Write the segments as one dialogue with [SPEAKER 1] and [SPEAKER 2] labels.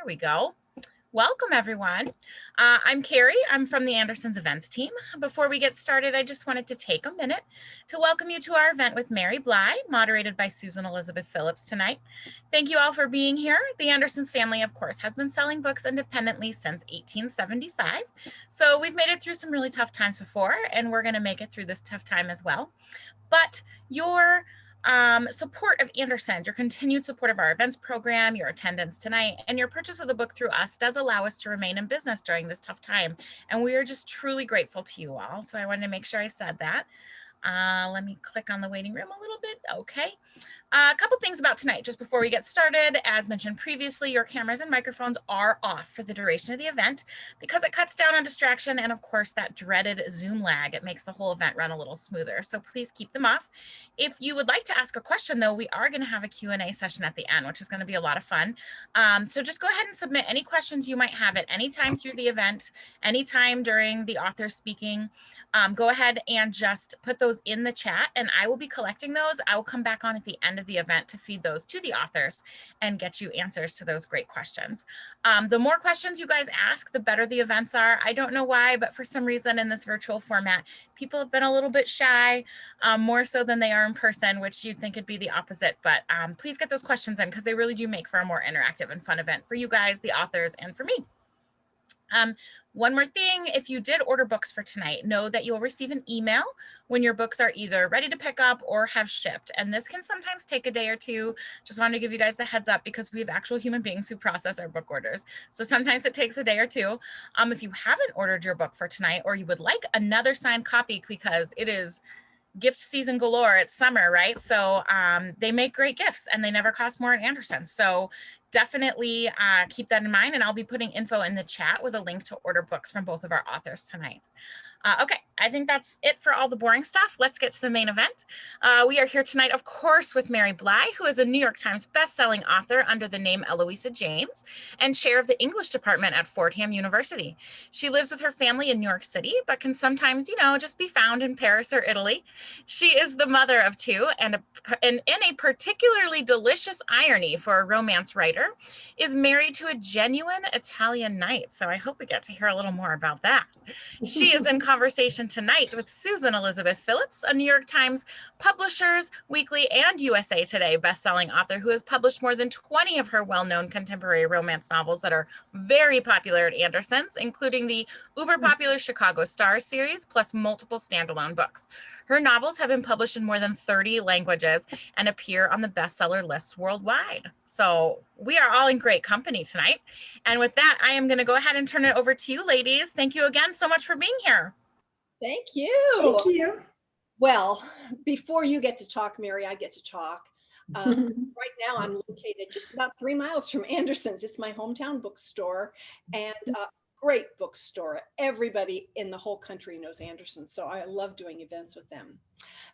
[SPEAKER 1] There we go. Welcome, everyone. I'm Carrie. I'm from the Andersons events team. Before we get started, I just wanted to take a minute to welcome you to our event with Mary Bly, moderated by Susan Elizabeth Phillips tonight. Thank you all for being here. The Andersons family, of course, has been selling books independently since 1875. So we've made it through some really tough times before, and we're going to make it through this tough time as well. But your support of Andersons, your continued support of our events program, your attendance tonight, and your purchase of the book through us does allow us to remain in business during this tough time. And we are just truly grateful to you all. So I wanted to make sure I said that. Let me click on the waiting room a little bit. Okay. A couple things about tonight, just before we get started. As mentioned previously, your cameras and microphones are off for the duration of the event because it cuts down on distraction and, of course, that dreaded Zoom lag. It makes the whole event run a little smoother, so please keep them off. If you would like to ask a question, though, we are going to have a Q&A session at the end, which is going to be a lot of fun. So just go ahead and submit any questions you might have at any time through the event, anytime during the author speaking. Go ahead and just put those in the chat, and I will be collecting those. I will come back on at the end of the event to feed those to the authors and get you answers to those great questions. The more questions you guys ask, the better the events are. I don't know why, but for some reason in this virtual format, people have been a little bit shy, more so than they are in person, which you'd think it'd be the opposite. But please get those questions in because they really do make for a more interactive and fun event for you guys, the authors, and for me. One more thing, if you did order books for tonight, know that you'll receive an email when your books are either ready to pick up or have shipped. And this can sometimes take a day or two. Just wanted to give you guys the heads up because we have actual human beings who process our book orders. So sometimes it takes a day or two. If you haven't ordered your book for tonight, or you would like another signed copy because it is gift season galore, it's summer, right? So they make great gifts and they never cost more at Andersons. So definitely keep that in mind, and I'll be putting info in the chat with a link to order books from both of our authors tonight. Okay, I think that's it for all the boring stuff. Let's get to the main event. We are here tonight, of course, with Mary Bly, who is a New York Times bestselling author under the name Eloisa James and chair of the English department at Fordham University. She lives with her family in New York City, but can sometimes, just be found in Paris or Italy. She is the mother of two, and in a particularly delicious irony for a romance writer, is married to a genuine Italian knight. So I hope we get to hear a little more about that. She is in conversation tonight with Susan Elizabeth Phillips, a New York Times Publishers Weekly and USA Today bestselling author who has published more than 20 of her well-known contemporary romance novels that are very popular at Andersons, including the uber popular Chicago Stars series, plus multiple standalone books. Her novels have been published in more than 30 languages and appear on the bestseller lists worldwide. So we are all in great company tonight. And with that, I am going to go ahead and turn it over to you, ladies. Thank you again so much for being here.
[SPEAKER 2] Thank you.
[SPEAKER 3] Thank you.
[SPEAKER 2] Well, before you get to talk, Mary, I get to talk. Right now, I'm located just about 3 miles from Andersons. It's my hometown bookstore and great bookstore. Everybody in the whole country knows Andersons, so I love doing events with them.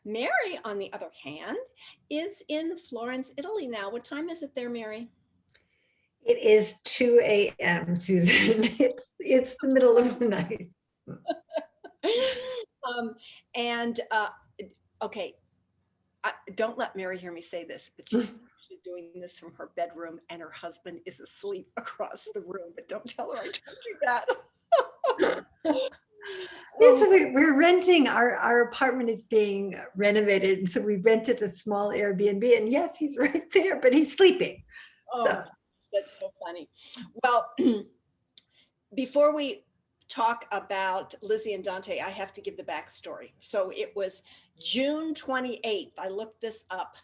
[SPEAKER 2] Mary, on the other hand, is in Florence, Italy now. What time is it there, Mary?
[SPEAKER 3] It is 2 a.m., Susan. It's the middle of the night.
[SPEAKER 2] Okay, don't let Mary hear me say this, but she's doing this from her bedroom and her husband is asleep across the room, but don't tell her I told you that.
[SPEAKER 3] Yes, so we're renting, our apartment is being renovated, and so we rented a small Airbnb, and yes, he's right there, but he's sleeping.
[SPEAKER 2] Oh, so. That's so funny. Well, before we talk about Lizzie and Dante, I have to give the backstory. So it was June 28th. I looked this up.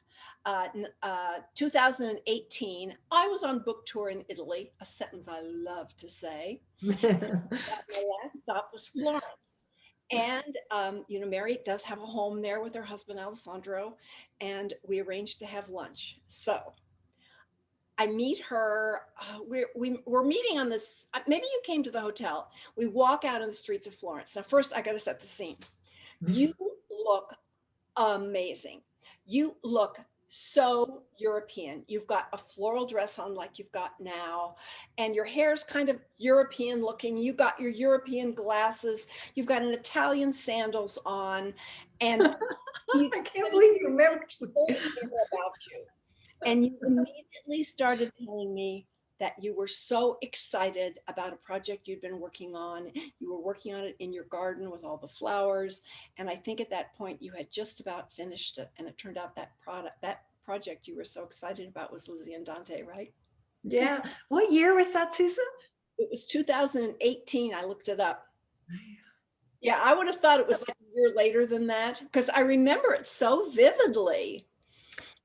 [SPEAKER 2] 2018. I was on book tour in Italy, a sentence I love to say. My last stop was Florence. And, Mary does have a home there with her husband, Alessandro, and we arranged to have lunch. So I meet her, we're meeting on this, maybe you came to the hotel. We walk out on the streets of Florence. Now, first I gotta set the scene. You look amazing. You look so European. You've got a floral dress on like you've got now, and your hair's kind of European looking. You got your European glasses. You've got an Italian sandals on, and
[SPEAKER 3] I can't believe you remember
[SPEAKER 2] about you. And you immediately started telling me that you were so excited about a project you'd been working on. You were working on it in your garden with all the flowers. And I think at that point you had just about finished it. And it turned out that project you were so excited about was Lizzie and Dante, right?
[SPEAKER 3] Yeah. What year was that, Susan?
[SPEAKER 2] It was 2018. I looked it up. Yeah, I would have thought it was like a year later than that because I remember it so vividly.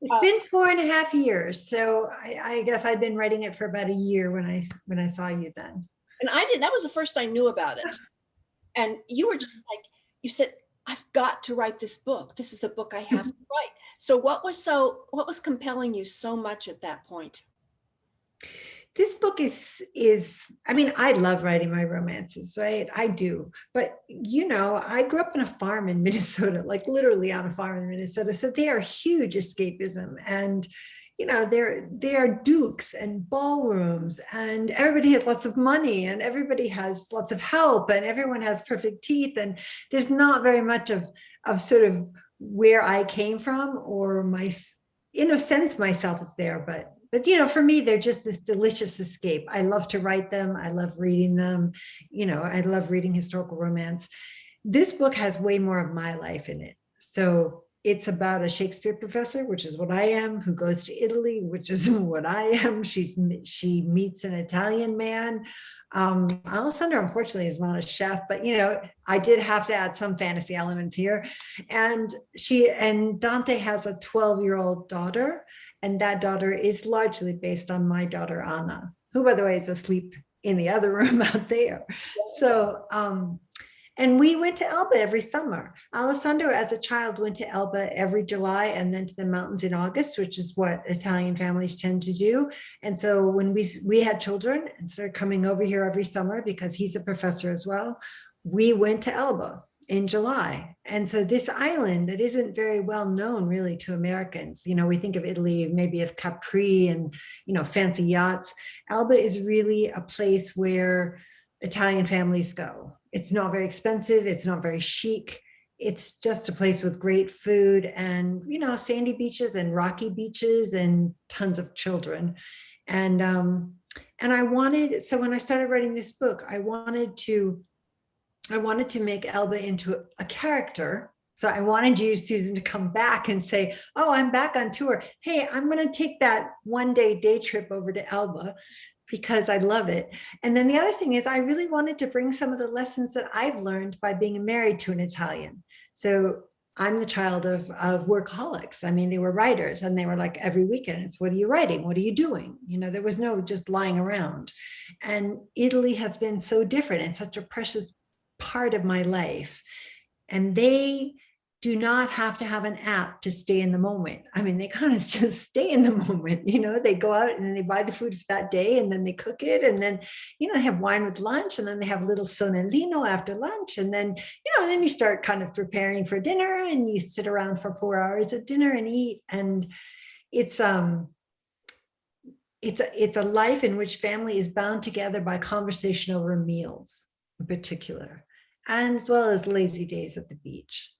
[SPEAKER 3] It's been 4.5 years. So I guess I'd been writing it for about a year when I saw you then.
[SPEAKER 2] And I didn't, that was the first I knew about it. And you were just like, you said, I've got to write this book. This is a book I have to write. So what was compelling you so much at that point?
[SPEAKER 3] This book is, I mean, I love writing my romances, right? I do. But, I grew up on a farm in Minnesota, like literally on a farm in Minnesota. So they are huge escapism. And, they are dukes and ballrooms, and everybody has lots of money, and everybody has lots of help, and everyone has perfect teeth. And there's not very much of sort of where I came from, or in a sense, myself is there, but for me, they're just this delicious escape. I love to write them. I love reading them. I love reading historical romance. This book has way more of my life in it. So it's about a Shakespeare professor, which is what I am, who goes to Italy, which is what I am. She meets an Italian man. Alessandro, unfortunately, is not a chef, but I did have to add some fantasy elements here. And Dante has a 12-year-old daughter. And that daughter is largely based on my daughter, Anna, who, by the way, is asleep in the other room out there. So, and we went to Elba every summer. Alessandro, as a child, went to Elba every July and then to the mountains in August, which is what Italian families tend to do. And so when we had children and started coming over here every summer, because he's a professor as well, we went to Elba in July. And so this island that isn't very well known really to Americans, we think of Italy, maybe of Capri and, fancy yachts. Elba is really a place where Italian families go. It's not very expensive. It's not very chic. It's just a place with great food and, sandy beaches and rocky beaches and tons of children. And so when I started writing this book, I wanted to make Elba into a character. So I wanted you, Susan, to come back and say, oh, I'm back on tour. Hey, I'm going to take that one-day day trip over to Elba because I love it. And then the other thing is I really wanted to bring some of the lessons that I've learned by being married to an Italian. So I'm the child of workaholics. I mean, they were writers and they were like every weekend, it's what are you writing? What are you doing? There was no just lying around. And Italy has been so different and such a precious part of my life. And they do not have to have an app to stay in the moment. I mean, they kind of just stay in the moment, they go out and then they buy the food for that day and then they cook it. And then, they have wine with lunch and then they have a little sonnellino after lunch. And then, then you start kind of preparing for dinner and you sit around for 4 hours at dinner and eat. And it's a life in which family is bound together by conversation over meals in particular, and as well as lazy days at the beach.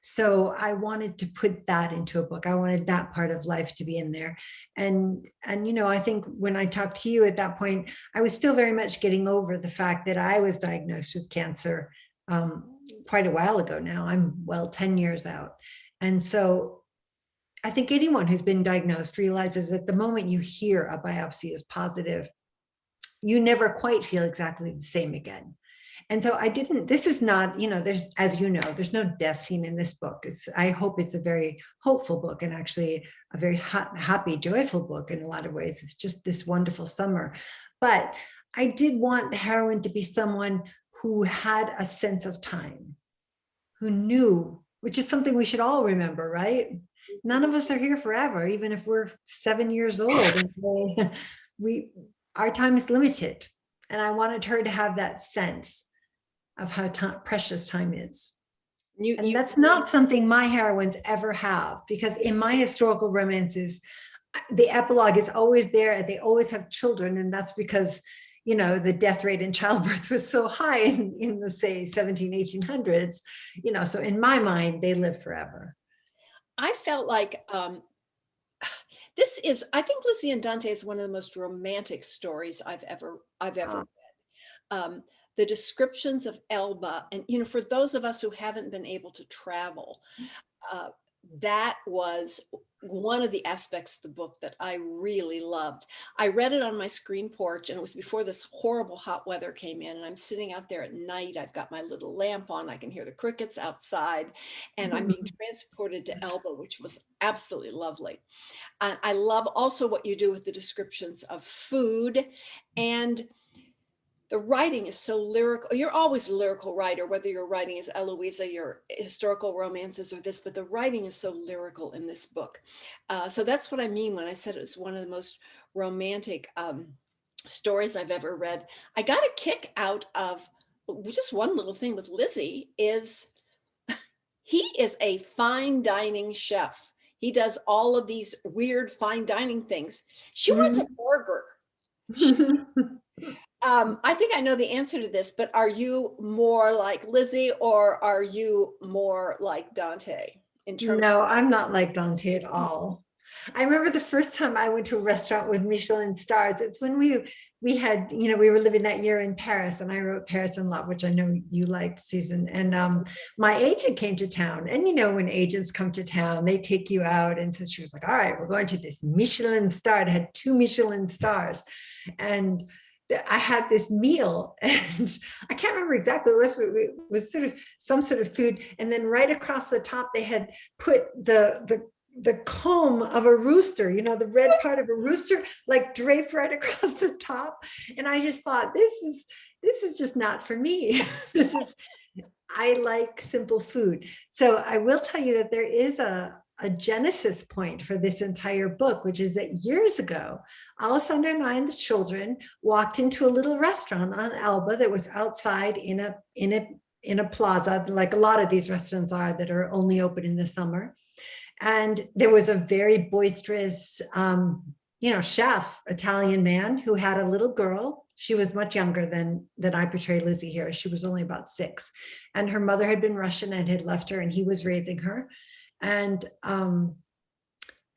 [SPEAKER 3] So I wanted to put that into a book. I wanted that part of life to be in there. And I think when I talked to you at that point, I was still very much getting over the fact that I was diagnosed with cancer quite a while ago now. I'm 10 years out. And so I think anyone who's been diagnosed realizes that the moment you hear a biopsy is positive, you never quite feel exactly the same again. And so this is not, there's, as there's no death scene in this book. I hope it's a very hopeful book and actually a very happy, joyful book in a lot of ways. It's just this wonderful summer. But I did want the heroine to be someone who had a sense of time, who knew, which is something we should all remember, right? None of us are here forever, even if we're 7 years old. And our time is limited. And I wanted her to have that sense of how precious time is. And that's not something my heroines ever have, because in my historical romances, the epilogue is always there and they always have children. And that's because, the death rate in childbirth was so high in the, say, 1800s, so in my mind, they live forever.
[SPEAKER 2] I felt like This is, I think Lizzie and Dante is one of the most romantic stories I've ever
[SPEAKER 3] Uh,
[SPEAKER 2] read. The descriptions of Elba, and for those of us who haven't been able to travel, uh, that was one of the aspects of the book that I really loved. I read it on my screen porch, and it was before this horrible hot weather came in, and I'm sitting out there at night. I've got my little lamp on. I can hear the crickets outside, and I'm being transported to Elba, which was absolutely lovely. And I love also what you do with the descriptions of food, and the writing is so lyrical. You're always a lyrical writer, whether you're writing as Eloisa, your historical romances or this, but the writing is so lyrical in this book. So that's what I mean when I said it was one of the most romantic stories I've ever read. I got a kick out of just one little thing with Lizzie is he is a fine dining chef. He does all of these weird fine dining things. She wants a burger. I think I know the answer to this, but are you more like Lizzie or are you more like Dante in terms
[SPEAKER 3] No, I'm not like Dante at all. I remember the first time I went to a restaurant with Michelin stars. It's when we had, we were living that year in Paris, and I wrote Paris in Love, which I know you liked, Susan. And my agent came to town, and when agents come to town, they take you out. And so she was like, "All right, we're going to this Michelin star." It had 2 Michelin stars, and I had this meal, and I can't remember exactly what it was, sort of some sort of food. And then right across the top, they had put the comb of a rooster, the red part of a rooster, like draped right across the top. And I just thought, this is just not for me. I like simple food. So I will tell you that there is a genesis point for this entire book, which is that years ago, Alessandra and I and the children walked into a little restaurant on Elba that was outside in a plaza, like a lot of these restaurants are that are only open in the summer. And there was a very boisterous, chef, Italian man who had a little girl. She was much younger than I portray Lizzie here. She was only about 6. And her mother had been Russian and had left her, and he was raising her. And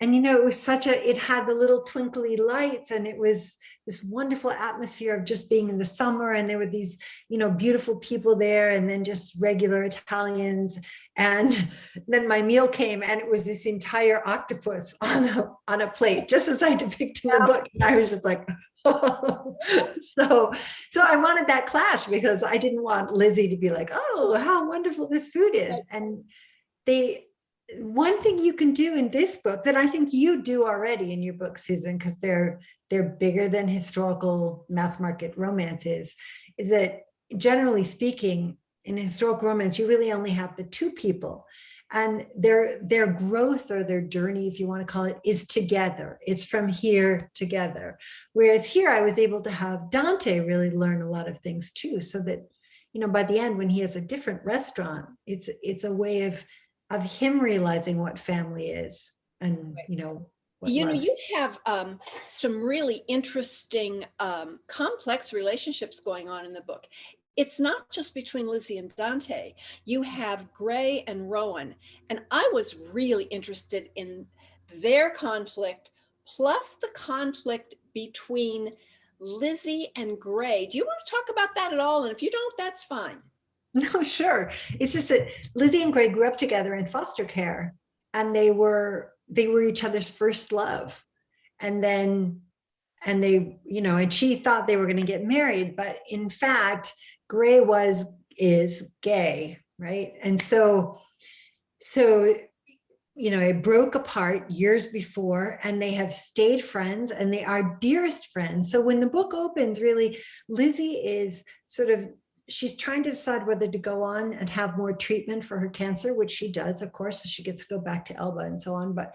[SPEAKER 3] it was it had the little twinkly lights, and it was this wonderful atmosphere of just being in the summer. And there were these, beautiful people there, and then just regular Italians. And then my meal came, and it was this entire octopus on a plate, just as I depict in the book. And I was just like, oh. So I wanted that clash, because I didn't want Lizzie to be like, oh, how wonderful this food is. And one thing you can do in this book that I think you do already in your book, Susan, because they're bigger than historical mass market romances, is that generally speaking, in historical romance, you really only have the 2 people, and their growth, or their journey, if you want to call it, is together. It's from here together. Whereas here, I was able to have Dante really learn a lot of things too, so that by the end, when he has a different restaurant, it's a way of him realizing what family is, and what love.
[SPEAKER 2] you have some really interesting complex relationships going on in the book. It's not just between Lizzie and Dante. You have Gray and Rowan, and I was really interested in their conflict, plus the conflict between Lizzie and Gray. Do you want to talk about that at all? And if you don't, that's fine.
[SPEAKER 3] No, sure. It's just that Lizzie and Gray grew up together in foster care, and they were each other's first love. And then, and she thought they were going to get married, but in fact, Gray is gay, right? And so it broke apart years before, and they have stayed friends, and they are dearest friends. So when the book opens, really, Lizzie is she's trying to decide whether to go on and have more treatment for her cancer, which she does, of course, so she gets to go back to Elba and so on. But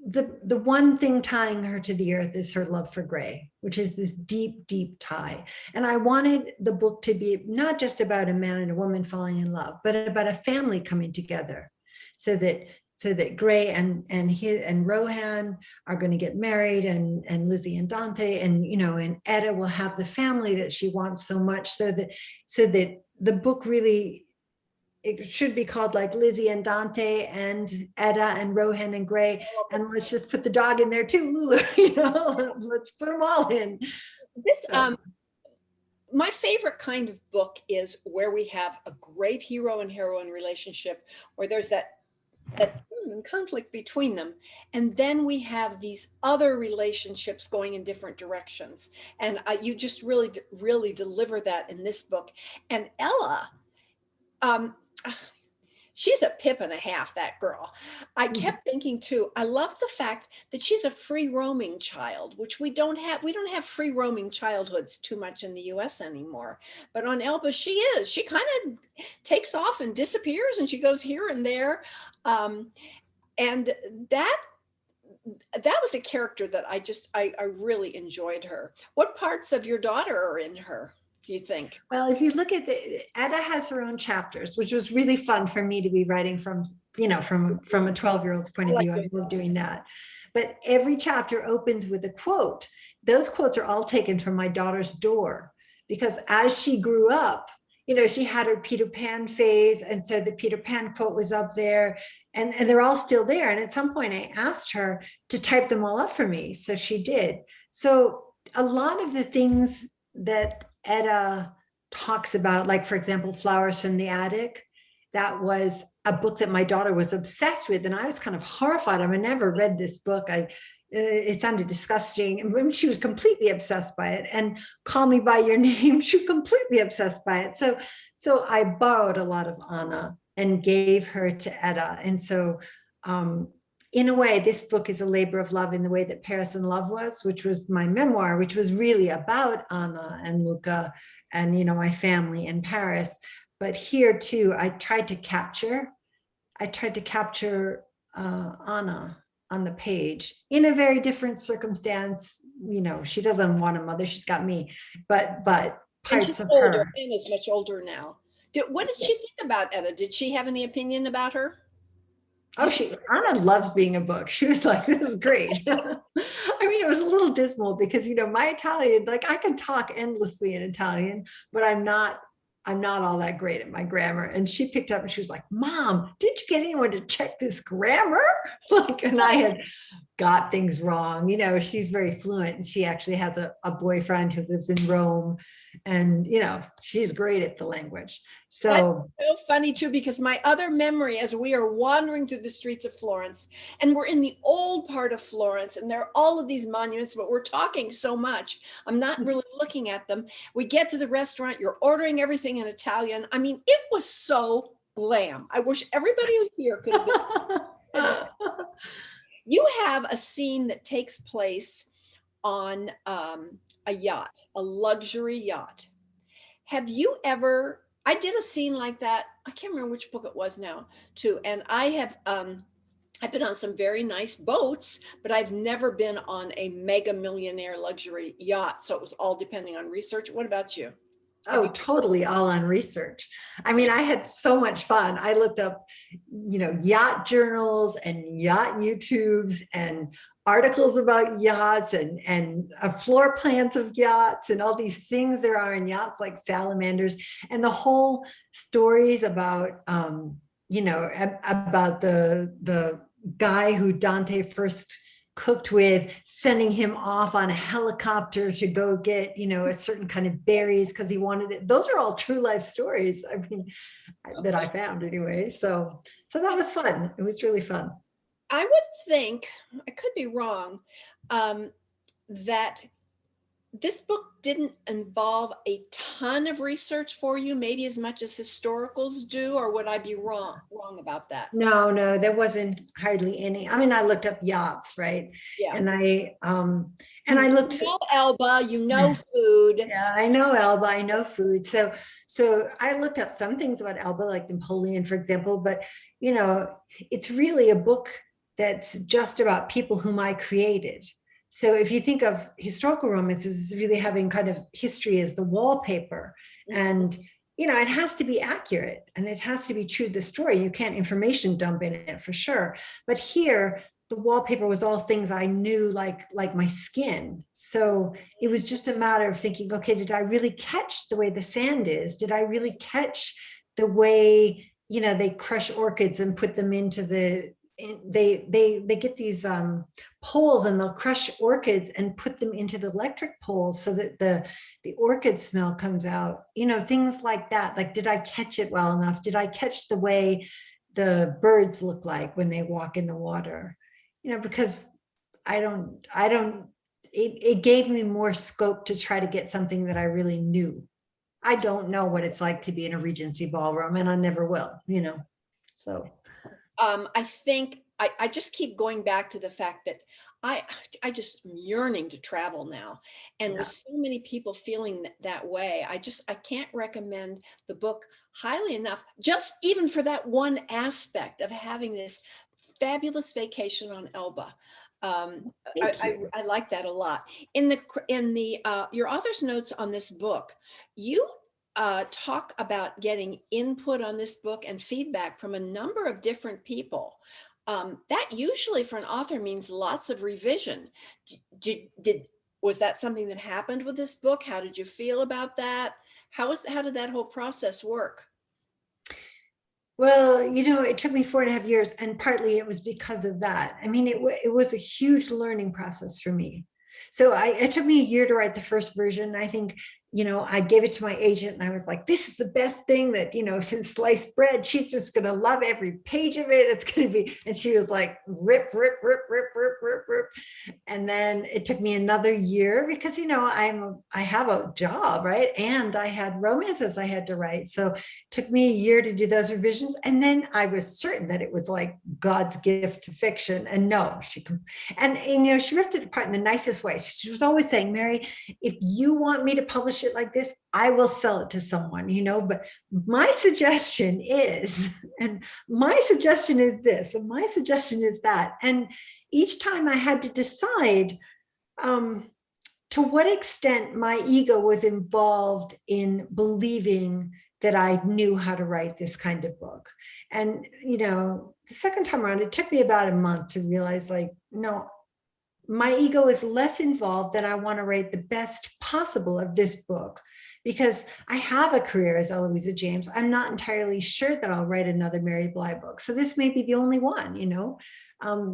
[SPEAKER 3] the one thing tying her to the earth is her love for Gray, which is this deep, deep tie. And I wanted the book to be not just about a man and a woman falling in love, but about a family coming together, so that Gray and Rohan are going to get married, and Lizzie and Dante, and Etta will have the family that she wants so much, so that the book really it should be called like Lizzie and Dante and Etta and Rohan and Gray. And let's just put the dog in there too, Lulu, let's put them all in.
[SPEAKER 2] This, my favorite kind of book is where we have a great hero and heroine relationship, where there's that conflict between them, and then we have these other relationships going in different directions, and you just really deliver that in this book. And Ella, she's a pip and a half, that girl. I kept thinking too, I love the fact that she's a free roaming child, which we don't have free roaming childhoods too much in the US anymore. But on Elba, she is. She kind of takes off and disappears, and she goes here and there. And that was a character that I really enjoyed her. What parts of your daughter are in her, do you think?
[SPEAKER 3] Well, if you look at Etta has her own chapters, which was really fun for me to be writing from a 12-year-old's point of view. I love doing that. But every chapter opens with a quote. Those quotes are all taken from my daughter's door, because as she grew up, she had her Peter Pan phase. And so the Peter Pan quote was up there, and they're all still there. And at some point I asked her to type them all up for me. So she did. So a lot of the things that Etta talks about, like, for example, Flowers from the Attic, that was a book that my daughter was obsessed with. And I was kind of horrified. I never read this book. It sounded disgusting. And she was completely obsessed by it. And Call Me by Your Name, she was completely obsessed by it. So I borrowed a lot of Anna and gave her to Etta. And so in a way, this book is a labor of love in the way that Paris in Love was, which was my memoir, which was really about Anna and Luca and, my family in Paris. But here too, I tried to capture Anna on the page in a very different circumstance. She doesn't want a mother, she's got me, but parts of
[SPEAKER 2] older,
[SPEAKER 3] her.
[SPEAKER 2] Anna's much older now. What did she think about Etta? Did she have any opinion about her?
[SPEAKER 3] Oh, Anna loves being a book. She was like, this is great. It was a little dismal because, my Italian, like, I can talk endlessly in Italian, but I'm not all that great at my grammar. And she picked up and she was like, Mom, did you get anyone to check this grammar? And I had got things wrong. She's very fluent, and she actually has a boyfriend who lives in Rome, and, she's great at the language. So
[SPEAKER 2] funny too, because my other memory, as we are wandering through the streets of Florence, and we're in the old part of Florence, and there are all of these monuments, but we're talking so much, I'm not really looking at them. We get to the restaurant, you're ordering everything in Italian. It was so glam. I wish everybody who's here could have been. You have a scene that takes place on a yacht, a luxury yacht. Have you ever, I did a scene like that. I can't remember which book it was now too. And I have, I've been on some very nice boats, but I've never been on a mega millionaire luxury yacht. So it was all depending on research. What about you?
[SPEAKER 3] Oh, totally all on research. I had so much fun. I looked up, yacht journals and yacht YouTubes and articles about yachts and floor plans of yachts and all these things there are in yachts, like salamanders, and the whole stories about, about the guy who Dante first cooked with, sending him off on a helicopter to go get, a certain kind of berries because he wanted it. Those are all true life stories. That I found anyway. So that was fun. It was really fun.
[SPEAKER 2] I would think, I could be wrong, that this book didn't involve a ton of research for you, maybe as much as historicals do, or would I be wrong about that?
[SPEAKER 3] No, there wasn't hardly any. I looked up yachts, right?
[SPEAKER 2] Yeah.
[SPEAKER 3] And I looked.
[SPEAKER 2] You know Elba, food.
[SPEAKER 3] Yeah, I know Elba, I know food. So I looked up some things about Elba, like Napoleon, for example, but it's really a book that's just about people whom I created. So if you think of historical romances as really having kind of history as the wallpaper, and it has to be accurate and it has to be true to the story. You can't information dump in it for sure. But here, the wallpaper was all things I knew like my skin. So it was just a matter of thinking, okay, did I really catch the way the sand is? Did I really catch the way they crush orchids and put them into they get these poles, and they'll crush orchids and put them into the electric poles so that the orchid smell comes out, things like that. Like, did I catch it well enough? Did I catch the way the birds look like when they walk in the water? Because it gave me more scope to try to get something that I really knew. I don't know what it's like to be in a Regency ballroom, and I never will, so.
[SPEAKER 2] I think I just keep going back to the fact that I just am yearning to travel now. And
[SPEAKER 3] Yeah.
[SPEAKER 2] with so many people feeling that way, I can't recommend the book highly enough, just even for that one aspect of having this fabulous vacation on Elba.
[SPEAKER 3] Thank you.
[SPEAKER 2] I like that a lot. In the your author's notes on this book, you talk about getting input on this book and feedback from a number of different people. That usually for an author means lots of revision. Was that something that happened with this book? How did you feel about that? How did that whole process work?
[SPEAKER 3] Well, it took me 4.5 years, and partly it was because of that. I mean, it was a huge learning process for me. So it took me a year to write the first version. I think, I gave it to my agent, and I was like, this is the best thing that, since sliced bread. She's just going to love every page of it. It's going to be, and she was like, rip, rip, rip, rip, rip, rip, rip. And then it took me another year because, I have a job, right? And I had romances I had to write. So it took me a year to do those revisions. And then I was certain that it was like God's gift to fiction. And no, and she ripped it apart in the nicest way. She was always saying, Mary, if you want me to publish it like this, I will sell it to someone, but my suggestion is, and my suggestion is this, and my suggestion is that. And each time I had to decide to what extent my ego was involved in believing that I knew how to write this kind of book. And, the second time around, it took me about a month to realize, like, no, my ego is less involved, that I want to write the best possible of this book, because I have a career as Eloisa James. I'm not entirely sure that I'll write another Mary Bly book. So this may be the only one,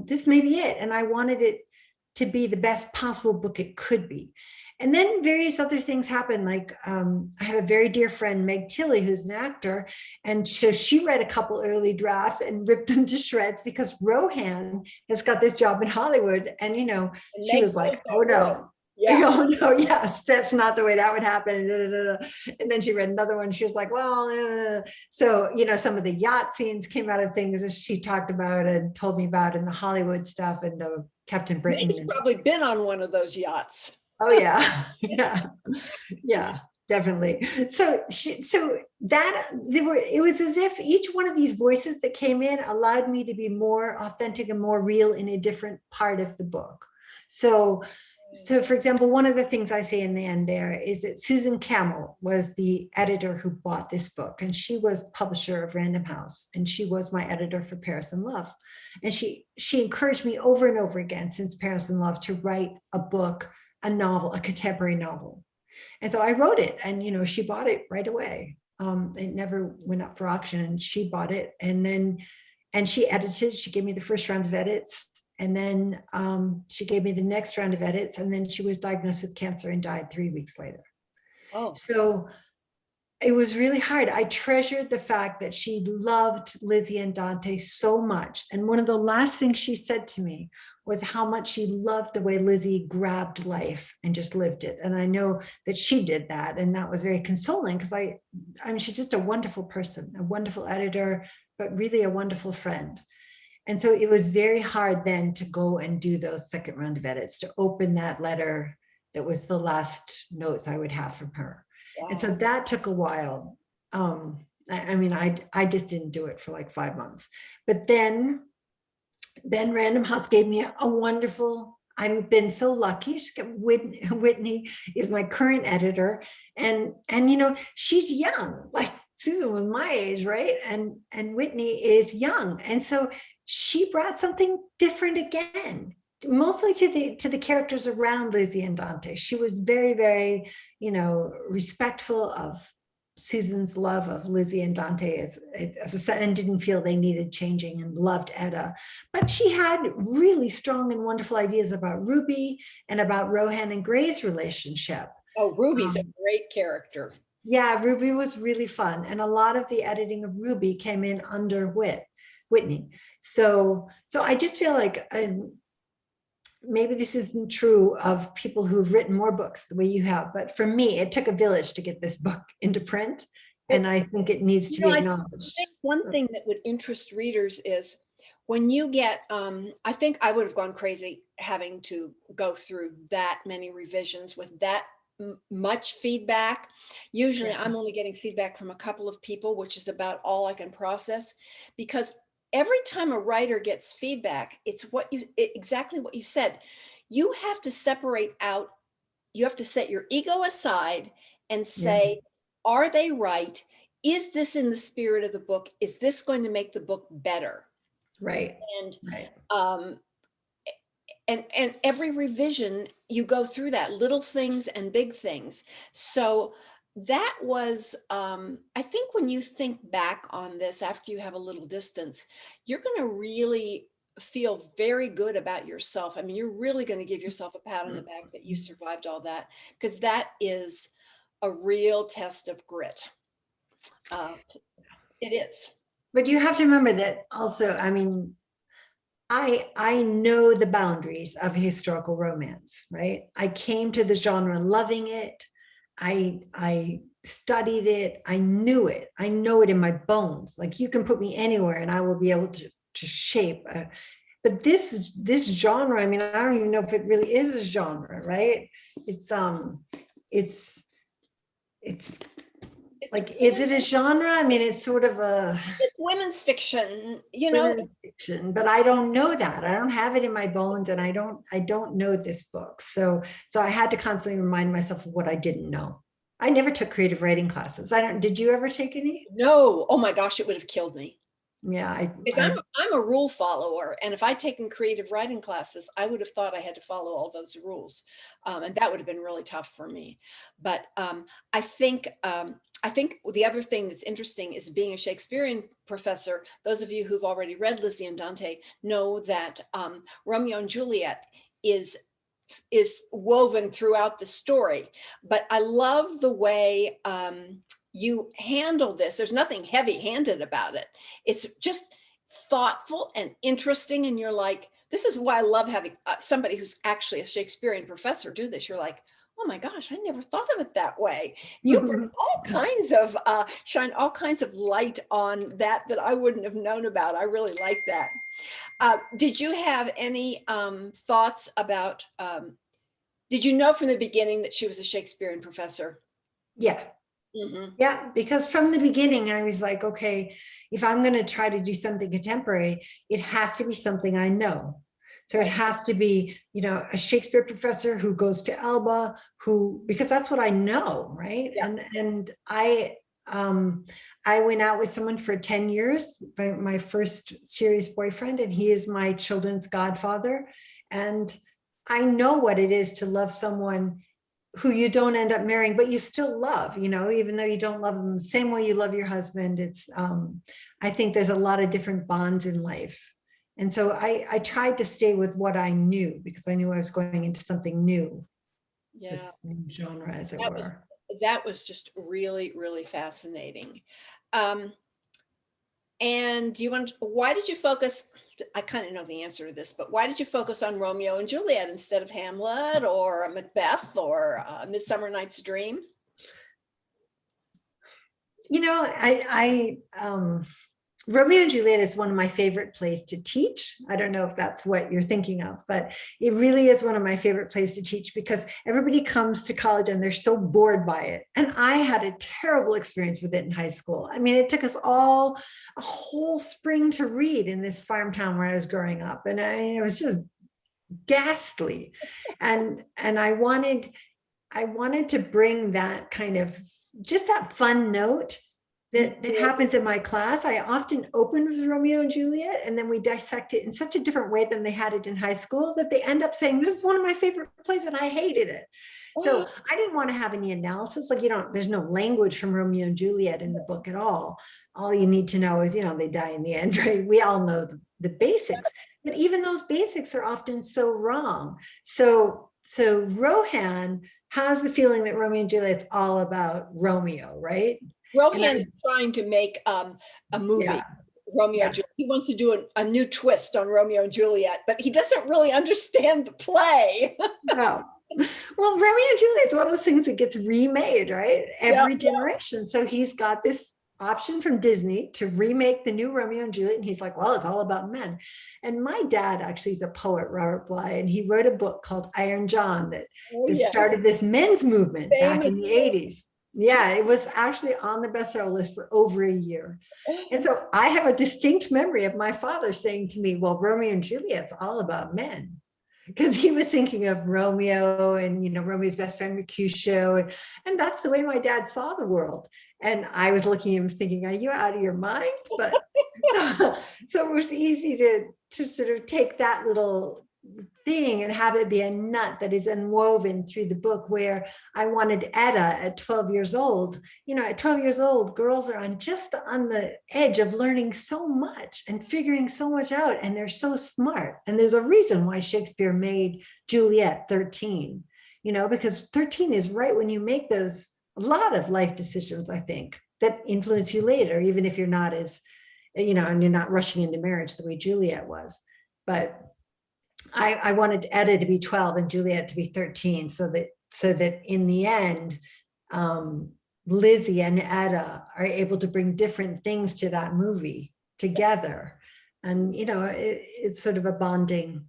[SPEAKER 3] this may be it. And I wanted it to be the best possible book it could be. And then various other things happen. Like I have a very dear friend, Meg Tilly, who's an actor. And so she read a couple early drafts and ripped them to shreds, because Rohan has got this job in Hollywood. And, she was like, oh no.
[SPEAKER 2] Yeah.
[SPEAKER 3] Oh no, yes, that's not the way that would happen. And then she read another one. She was like, well, so, some of the yacht scenes came out of things that she talked about and told me about in the Hollywood stuff and the Captain Britain.
[SPEAKER 2] Meg's probably been on one of those yachts.
[SPEAKER 3] Oh yeah, yeah, definitely. So it was as if each one of these voices that came in allowed me to be more authentic and more real in a different part of the book. So for example, one of the things I say in the end there is that Susan Campbell was the editor who bought this book, and she was publisher of Random House, and she was my editor for Paris in Love. And she encouraged me over and over again since Paris in Love to write a book, a novel, a contemporary novel. And so I wrote it, and she bought it right away. It never went up for auction, and she bought it, and she edited. She gave me the first round of edits. And then she gave me the next round of edits, and then she was diagnosed with cancer and died 3 weeks later.
[SPEAKER 2] Oh,
[SPEAKER 3] so it was really hard. I treasured the fact that she loved Lizzie and Dante so much. And one of the last things she said to me was how much she loved the way Lizzie grabbed life and just lived it. And I know that she did that. And that was very consoling, because I mean, she's just a wonderful person, a wonderful editor, but really a wonderful friend. And so it was very hard then to go and do those second round of edits, to open that letter that was the last notes I would have from her. Wow. And so that took a while. I mean, I just didn't do it for like 5 months. But then Random House gave me a wonderful, I've been so lucky. Whitney is my current editor. And she's young, like Susan was my age, right? And Whitney is young. And so she brought something different again, mostly to the characters around Lizzie and Dante. She was very, very, respectful of Susan's love of Lizzie and Dante as a set, and didn't feel they needed changing, and loved Etta. But she had really strong and wonderful ideas about Ruby and about Rohan and Gray's relationship.
[SPEAKER 2] Oh, Ruby's a great character.
[SPEAKER 3] Yeah, Ruby was really fun. And a lot of the editing of Ruby came in under Whitney. So I just feel like maybe this isn't true of people who've written more books the way you have, but for me, it took a village to get this book into print. And I think it needs to be acknowledged.
[SPEAKER 2] I think one thing that would interest readers is when you get, I think I would have gone crazy having to go through that many revisions with that much feedback. Usually I'm only getting feedback from a couple of people, which is about all I can process, because every time a writer gets feedback, it's exactly what you said. You have to separate out, you have to set your ego aside and say, are they right? Is this in the spirit of the book? Is this going to make the book better?
[SPEAKER 3] Right.
[SPEAKER 2] And every revision, you go through that, little things and big things. So that was, I think when you think back on this after you have a little distance, you're going to really feel very good about yourself. I mean, you're really going to give yourself a pat on the back that you survived all that, because that is a real test of grit. It is.
[SPEAKER 3] But you have to remember that also, I mean, I know the boundaries of historical romance, right? I came to the genre loving it. I studied it. I knew it. I know it in my bones. Like, you can put me anywhere and I will be able to shape. But this genre, I mean, I don't even know if it really is a genre, right? It's like, is it a genre? I mean, it's sort of
[SPEAKER 2] it's women's fiction, you know.
[SPEAKER 3] Women's fiction, but I don't know that. I don't have it in my bones, and I don't know this book. So I had to constantly remind myself of what I didn't know. I never took creative writing classes. Did you ever take any?
[SPEAKER 2] No. Oh my gosh, it would have killed me.
[SPEAKER 3] Yeah,
[SPEAKER 2] because I'm a rule follower, and if I'd taken creative writing classes, I would have thought I had to follow all those rules, and that would have been really tough for me. But I think the other thing that's interesting is being a Shakespearean professor. Those of you who've already read Lizzie and Dante know that Romeo and Juliet is woven throughout the story. But I love the way you handle this. There's nothing heavy-handed about it. It's just thoughtful and interesting. And you're like, this is why I love having somebody who's actually a Shakespearean professor do this. You're like, oh my gosh, I never thought of it that way. You bring all kinds of, shine all kinds of light on that I wouldn't have known about. I really like that. Did you have any thoughts about, did you know from the beginning that she was a Shakespearean professor?
[SPEAKER 3] Yeah. Yeah, because from the beginning, I was like, okay, if I'm going to try to do something contemporary, it has to be something I know. So it has to be, a Shakespeare professor who goes to Elba, because that's what I know, right? Yeah. And I went out with someone for 10 years, my first serious boyfriend, and he is my children's godfather. And I know what it is to love someone who you don't end up marrying, but you still love, even though you don't love them the same way you love your husband. It's, I think there's a lot of different bonds in life. And so I tried to stay with what I knew, because I knew I was going into something new.
[SPEAKER 2] Yeah.
[SPEAKER 3] This new genre, as it were.
[SPEAKER 2] That was just really, really fascinating. And why did you focus, I kind of know the answer to this, but why did you focus on Romeo and Juliet instead of Hamlet or Macbeth or Midsummer Night's Dream?
[SPEAKER 3] Romeo and Juliet is one of my favorite plays to teach. I don't know if that's what you're thinking of, but it really is one of my favorite plays to teach, because everybody comes to college and they're so bored by it. And I had a terrible experience with it in high school. I mean, it took us all a whole spring to read in this farm town where I was growing up. And it was just ghastly. And I wanted to bring that kind of, just that fun note that happens in my class. I often open with Romeo and Juliet, and then we dissect it in such a different way than they had it in high school that they end up saying, this is one of my favorite plays and I hated it. So I didn't want to have any analysis. Like, there's no language from Romeo and Juliet in the book at all. All you need to know is, they die in the end, right? We all know the basics, but even those basics are often so wrong. So Rohan has the feeling that Romeo and Juliet's all about Romeo, right?
[SPEAKER 2] Rohan is trying to make a movie.
[SPEAKER 3] Yeah.
[SPEAKER 2] Romeo and Juliet. He wants to do a new twist on Romeo and Juliet, but he doesn't really understand the play.
[SPEAKER 3] No. Well, Romeo and Juliet is one of those things that gets remade, right? Every generation. So he's got this option from Disney to remake the new Romeo and Juliet. And he's like, well, it's all about men. And my dad actually is a poet, Robert Bly, and he wrote a book called Iron John that started this men's movement back in the 80s. Yeah, it was actually on the bestseller list for over a year. And so I have a distinct memory of my father saying to me, well, Romeo and Juliet's all about men. Because he was thinking of Romeo and, Romeo's best friend, Mercutio. And that's the way my dad saw the world. And I was looking at him thinking, are you out of your mind? But so it was easy to sort of take that little thing and have it be a nut that is unwoven through the book, where I wanted Etta at 12 years old. At 12 years old, girls are just on the edge of learning so much and figuring so much out, and they're so smart. And there's a reason why Shakespeare made Juliet 13, because 13 is right when you make a lot of life decisions, I think, that influence you later, even if you're not as, and you're not rushing into marriage the way Juliet was. But I wanted Etta to be 12 and Juliet to be 13, so that in the end, Lizzie and Etta are able to bring different things to that movie together. And, it's sort of a bonding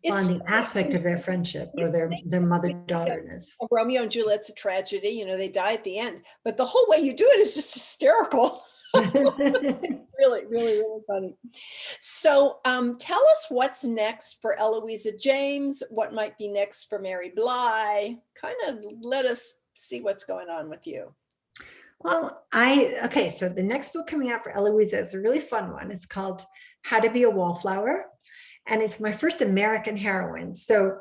[SPEAKER 3] aspect of their friendship, or their mother-daughterness.
[SPEAKER 2] Romeo and Juliet's a tragedy, they die at the end, but the whole way you do it is just hysterical. Really, really, really funny. So tell us what's next for Eloisa James, what might be next for Mary Bly. Kind of let us see what's going on with you.
[SPEAKER 3] Well, so the next book coming out for Eloisa is a really fun one. It's called How to Be a Wallflower. And it's my first American heroine. So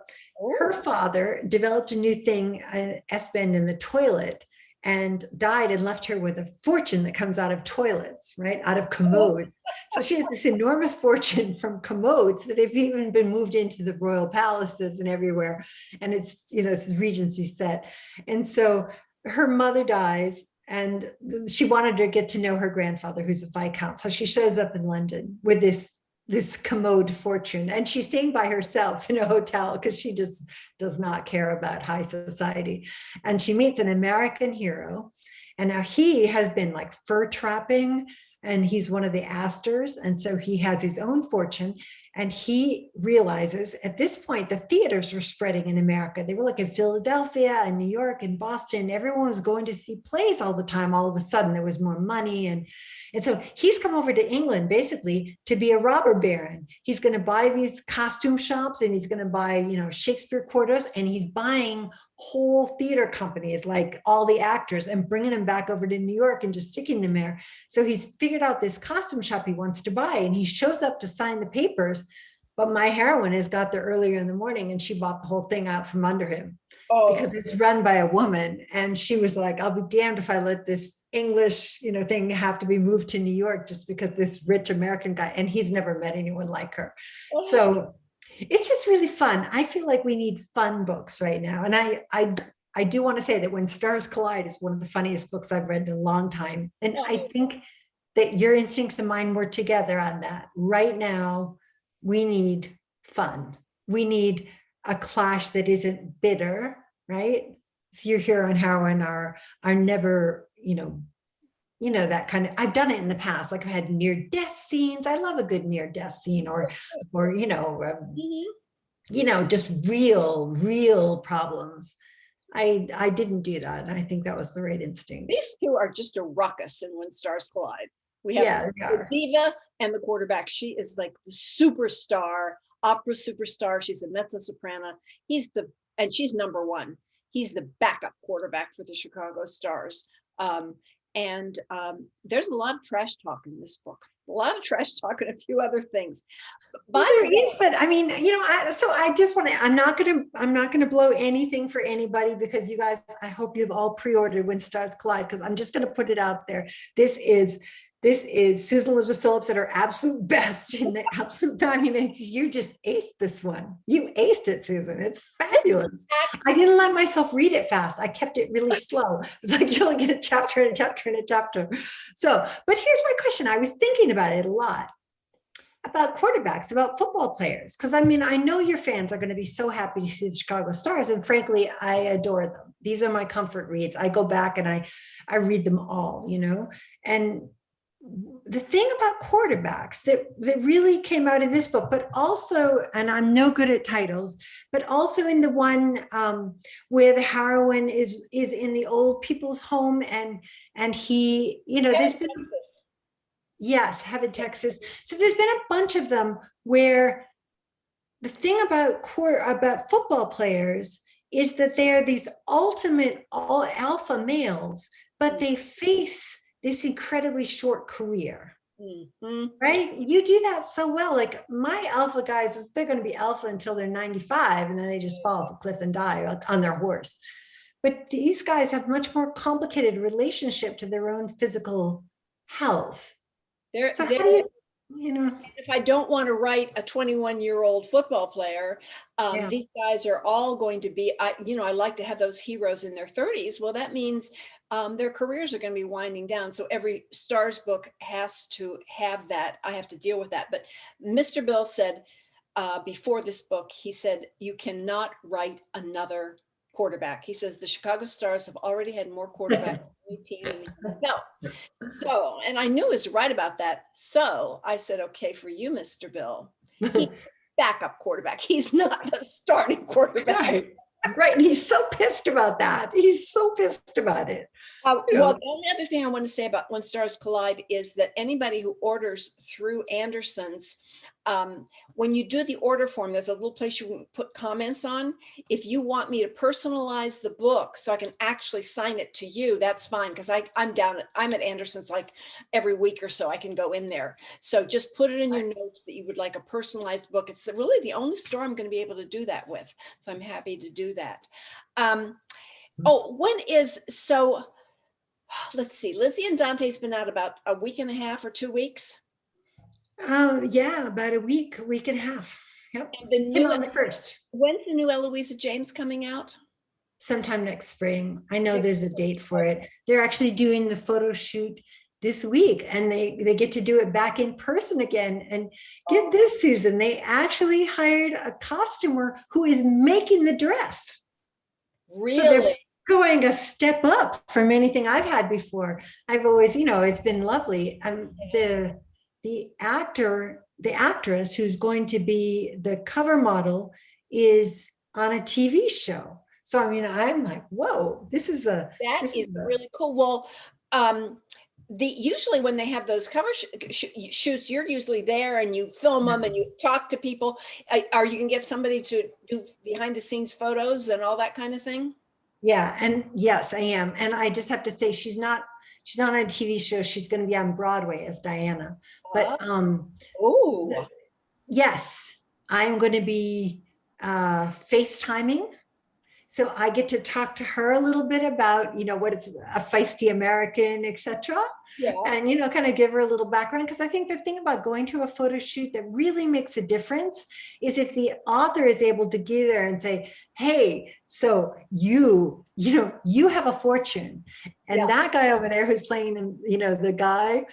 [SPEAKER 3] her father developed a new thing, an S-bend in the toilet, and died and left her with a fortune that comes out of toilets, right? Out of commodes. So she has this enormous fortune from commodes that have even been moved into the royal palaces and everywhere. And it's, it's Regency set. And so her mother dies, and she wanted to get to know her grandfather, who's a Viscount. So she shows up in London with this commode fortune, and she's staying by herself in a hotel because she just does not care about high society. And she meets an American hero, and now he has been like fur trapping, and he's one of the Astors, and so he has his own fortune. And he realizes at this point the theaters were spreading in America. They were like in Philadelphia and New York and Boston. Everyone was going to see plays all the time. All of a sudden there was more money, and so he's come over to England basically to be a robber baron. He's going to buy these costume shops, and he's going to buy, Shakespeare quartos, and he's buying whole theater companies, like all the actors, and bringing them back over to New York and just sticking them there. So he's figured out this costume shop he wants to buy, and he shows up to sign the papers. But my heroine has got there earlier in the morning, and she bought the whole thing out from under him because it's run by a woman. And she was like, I'll be damned if I let this English, thing have to be moved to New York just because this rich American guy, and he's never met anyone like her. So it's just really fun. I feel like we need fun books right now. And I do want to say that When Stars Collide is one of the funniest books I've read in a long time. And I think that your instincts and mine were together on that. Right now, we need fun. We need a clash that isn't bitter, right? So your hero and heroine are never, that kind of, I've done it in the past. Like I've had near-death scenes. I love a good near-death scene, or just real problems. I didn't do that. And I think that was the right instinct.
[SPEAKER 2] These two are just a ruckus in When Stars Collide. We have the diva and the quarterback. She is like the superstar, opera superstar. She's a mezzo soprano. And she's number one. He's the backup quarterback for the Chicago Stars. And there's a lot of trash talk in this book, a lot of trash talk and a few other things.
[SPEAKER 3] Well, there is, but I mean, so I just want to, I'm not going to blow anything for anybody, because you guys, I hope you've all pre-ordered When Stars Collide, because I'm just going to put it out there. This is Susan Elizabeth Phillips at her absolute best, in the absolute, I mean, you just aced this one. You aced it, Susan. It's fabulous. I didn't let myself read it fast. I kept it really slow. It was like, you only get a chapter and a chapter and a chapter. So, but here's my question. I was thinking about it a lot, about quarterbacks, about football players. Because I mean, I know your fans are going to be so happy to see the Chicago Stars. And frankly, I adore them. These are my comfort reads. I go back and I read them all, and the thing about quarterbacks that really came out of this book, but also, and I'm no good at titles, but also in the one where the heroine is in the old people's home, and he, there's been, yes, Heaven, Texas. So there's been a bunch of them where the thing about football players is that they are these ultimate all alpha males, but they face this incredibly short career, right? You do that so well. Like my alpha guys, they're going to be alpha until they're 95, and then they just fall off a cliff and die on their horse. But these guys have much more complicated relationship to their own physical health. So how do
[SPEAKER 2] if I don't want to write a 21-year-old football player, these guys are all going to be, I like to have those heroes in their 30s. Well, that means their careers are going to be winding down. So every Stars book has to have that. I have to deal with that. But Mr. Bill said before this book, he said, you cannot write another quarterback. He says the Chicago Stars have already had more quarterbacks than any team in the NFL. So, and I knew he was right about that. So I said, okay, for you, Mr. Bill, he's backup quarterback. He's not the starting quarterback.
[SPEAKER 3] Right. And he's so pissed about that. He's so pissed about it.
[SPEAKER 2] Well, the only other thing I want to say about When Stars Collide is that anybody who orders through Anderson's, when you do the order form, there's a little place you can put comments on. If you want me to personalize the book so I can actually sign it to you, that's fine, because I'm at Anderson's like every week or so. I can go in there. So just put it in your notes that you would like a personalized book. It's really the only store I'm going to be able to do that with. So I'm happy to do that. Let's see, Lizzie and Dante's been out about a week and a half or 2 weeks.
[SPEAKER 3] Yeah, about a week and a half. Yep. And the new on the 1st.
[SPEAKER 2] When's the new Eloisa James coming out?
[SPEAKER 3] Sometime next spring. I know there's a date for it. They're actually doing the photo shoot this week, and they get to do it back in person again. And get this, Susan, they actually hired a costumer who is making the dress.
[SPEAKER 2] Really?
[SPEAKER 3] So they're going a step up from anything I've had before. I've always, it's been lovely. The actress who's going to be the cover model is on a TV show. So, I mean, I'm like, whoa, that is really cool.
[SPEAKER 2] Well, usually when they have those cover shoots, you're usually there and you film them and you talk to people. Are you going to get somebody to do behind the scenes photos and all that kind of thing?
[SPEAKER 3] Yeah. And yes, I am. And I just have to say, she's not on a TV show. She's going to be on Broadway as Diana. But yes, I'm going to be FaceTiming. So I get to talk to her a little bit about, what it's a feisty American, etc.
[SPEAKER 2] Yeah.
[SPEAKER 3] And, kind of give her a little background. Because I think the thing about going to a photo shoot that really makes a difference is if the author is able to get there and say, hey, so you have a fortune. And that guy over there who's playing the guy,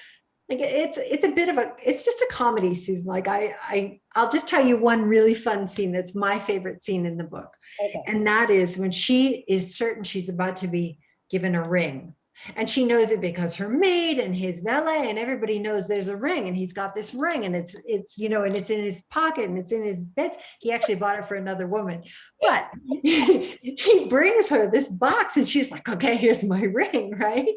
[SPEAKER 3] like it's just a comedy, Susan. Like I'll just tell you one really fun scene that's my favorite scene in the book. Okay. And that is when she is certain she's about to be given a ring. And she knows it because her maid and his valet and everybody knows there's a ring, and he's got this ring, and it's and it's in his pocket and it's in his bed. He actually bought it for another woman, but he brings her this box and she's like, okay, here's my ring, right?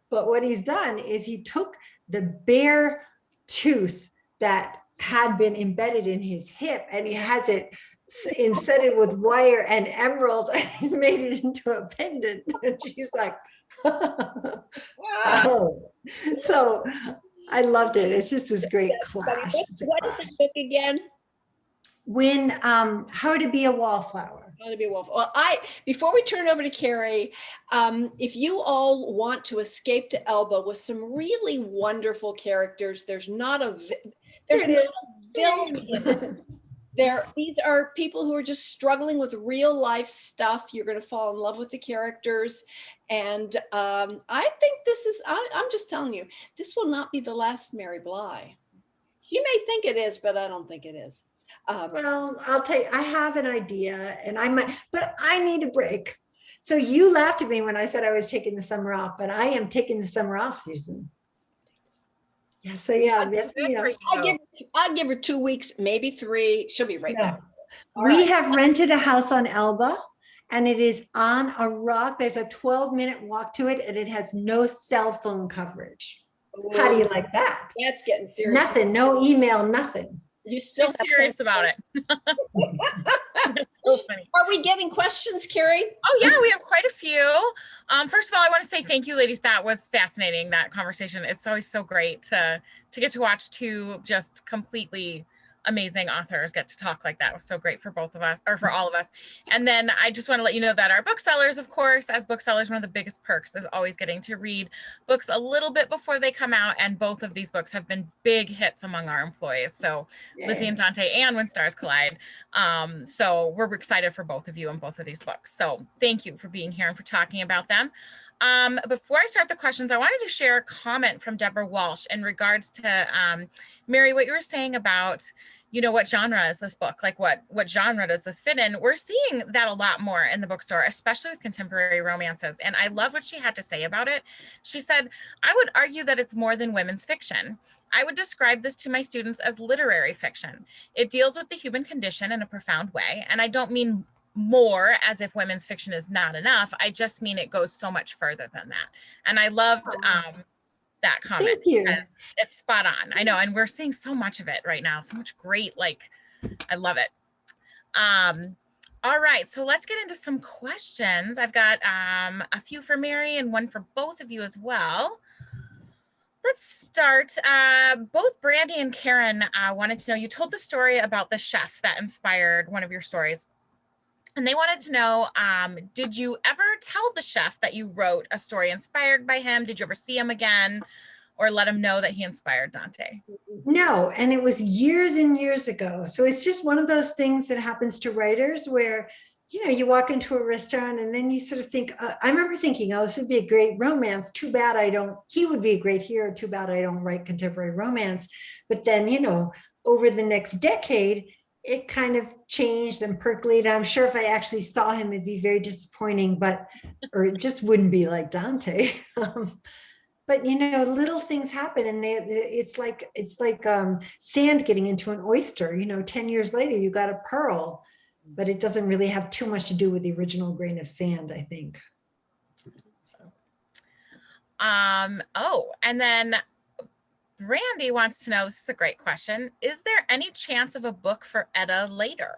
[SPEAKER 3] But what he's done is he took the bare tooth that had been embedded in his hip, and he has it inset it with wire and emerald and made it into a pendant. And she's like, Oh, so I loved it. It's just this great
[SPEAKER 2] That's funny.
[SPEAKER 3] clash. It's a
[SPEAKER 2] What is
[SPEAKER 3] clash.
[SPEAKER 2] the book again?
[SPEAKER 3] When How to Be a Wallflower.
[SPEAKER 2] How to Be a Wolf. Well, before we turn it over to Carrie, if you all want to escape to Elba with some really wonderful characters, there's not a villain in it. These are people who are just struggling with real life stuff. You're going to fall in love with the characters. And I think I'm just telling you, this will not be the last Mary Bly. You may think it is, but I don't think it is.
[SPEAKER 3] Well, I'll tell you, I have an idea and but I need a break. So you laughed at me when I said I was taking the summer off, but I am taking the summer off season. Yeah, so yeah, yes, we are.
[SPEAKER 2] I'll give her 2 weeks, maybe 3. She'll be right back.
[SPEAKER 3] We have rented a house on Elba and it is on a rock. There's a 12-minute walk to it and it has no cell phone coverage. How do you like that?
[SPEAKER 2] That's getting serious.
[SPEAKER 3] Nothing, no email, nothing.
[SPEAKER 2] You still
[SPEAKER 1] Be serious about it. That's so funny.
[SPEAKER 2] Are we getting questions, Carrie?
[SPEAKER 1] Oh yeah, we have quite a few. First of all, I want to say thank you, ladies. That was fascinating, that conversation. It's always so great to get to watch two just completely amazing authors get to talk like that. It was so great for both of us, or for all of us. And then I just want to let you know that our booksellers, of course, as booksellers, one of the biggest perks is always getting to read books a little bit before they come out. And both of these books have been big hits among our employees. So Lizzie and Dante and When Stars Collide. So we're excited for both of you and both of these books. So thank you for being here and for talking about them. Before I start the questions, I wanted to share a comment from Deborah Walsh in regards to Mary, what you were saying about, what genre is this book? Like what genre does this fit in? We're seeing that a lot more in the bookstore, especially with contemporary romances. And I love what she had to say about it. She said, I would argue that it's more than women's fiction. I would describe this to my students as literary fiction. It deals with the human condition in a profound way. And I don't mean more as if women's fiction is not enough. I just mean it goes so much further than that. And I loved that comment.
[SPEAKER 3] Thank you.
[SPEAKER 1] It's spot on. I know. And we're seeing so much of it right now. So much great, I love it. All right. So let's get into some questions. I've got a few for Mary and one for both of you as well. Let's start. Both Brandy and Karen wanted to know, you told the story about the chef that inspired one of your stories. And they wanted to know, did you ever tell the chef that you wrote a story inspired by him? Did you ever see him again or let him know that he inspired Dante?
[SPEAKER 3] No, and it was years and years ago. So it's just one of those things that happens to writers where, you walk into a restaurant and then you sort of think, I remember thinking, this would be a great romance. Too bad he would be a great hero. Too bad I don't write contemporary romance. But then, over the next decade, it kind of changed and percolated. I'm sure if I actually saw him, it'd be very disappointing, or it just wouldn't be like Dante. But little things happen, and it's like sand getting into an oyster. 10 years later, you got a pearl, but it doesn't really have too much to do with the original grain of sand, I think.
[SPEAKER 1] And then Brandy wants to know, this is a great question, is there any chance of a book for Etta later?